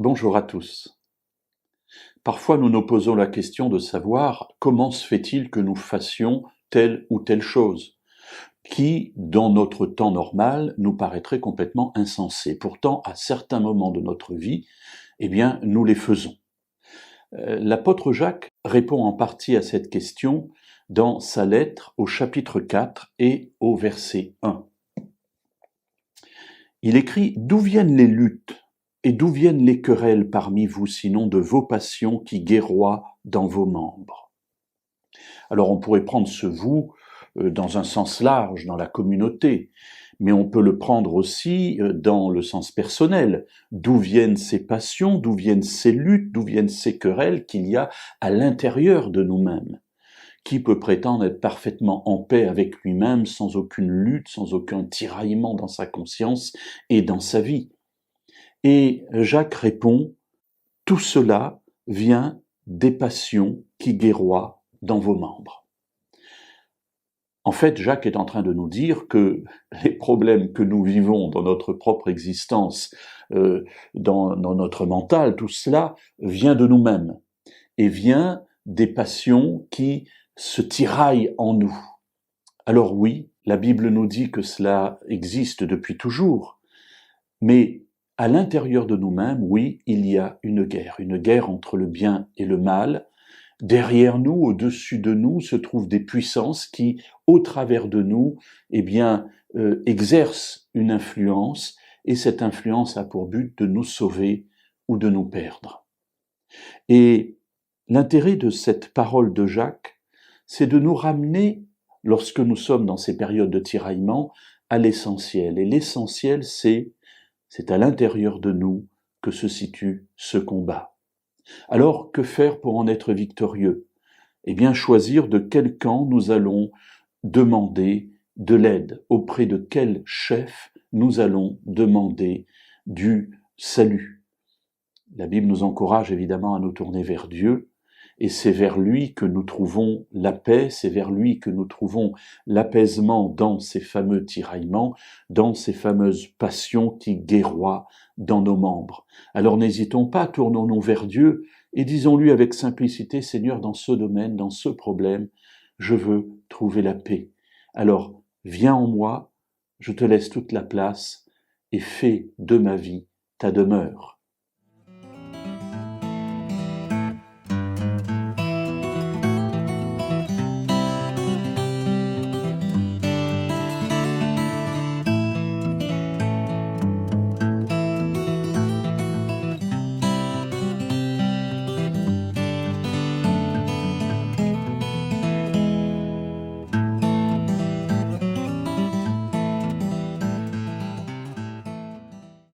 Bonjour à tous. Parfois nous nous posons la question de savoir comment se fait-il que nous fassions telle ou telle chose, qui, dans notre temps normal, nous paraîtrait complètement insensé. Pourtant, à certains moments de notre vie, nous les faisons. L'apôtre Jacques répond en partie à cette question dans sa lettre au chapitre 4 et au verset 1. Il écrit « D'où viennent les luttes ? Et d'où viennent les querelles parmi vous, sinon de vos passions qui guerroient dans vos membres ?» Alors on pourrait prendre ce « vous » dans un sens large, dans la communauté, mais on peut le prendre aussi dans le sens personnel. D'où viennent ces passions, d'où viennent ces luttes, d'où viennent ces querelles qu'il y a à l'intérieur de nous-mêmes ? Qui peut prétendre être parfaitement en paix avec lui-même, sans aucune lutte, sans aucun tiraillement dans sa conscience et dans sa vie ? Et Jacques répond, tout cela vient des passions qui guerroient dans vos membres. En fait, Jacques est en train de nous dire que les problèmes que nous vivons dans notre propre existence, dans notre mental, tout cela vient de nous-mêmes et vient des passions qui se tiraillent en nous. Alors oui, la Bible nous dit que cela existe depuis toujours, mais à l'intérieur de nous-mêmes, oui, il y a une guerre entre le bien et le mal. Derrière nous, au-dessus de nous, se trouvent des puissances qui, au travers de nous, exercent une influence, et cette influence a pour but de nous sauver ou de nous perdre. Et l'intérêt de cette parole de Jacques, c'est de nous ramener, lorsque nous sommes dans ces périodes de tiraillement, à l'essentiel. Et l'essentiel, c'est à l'intérieur de nous que se situe ce combat. Alors, que faire pour en être victorieux ? Choisir de quel camp nous allons demander de l'aide, auprès de quel chef nous allons demander du salut. La Bible nous encourage évidemment à nous tourner vers Dieu, et c'est vers lui que nous trouvons la paix, c'est vers lui que nous trouvons l'apaisement dans ces fameux tiraillements, dans ces fameuses passions qui guerroient dans nos membres. Alors n'hésitons pas, tournons-nous vers Dieu et disons-lui avec simplicité, Seigneur, dans ce domaine, dans ce problème, je veux trouver la paix. Alors viens en moi, je te laisse toute la place et fais de ma vie ta demeure.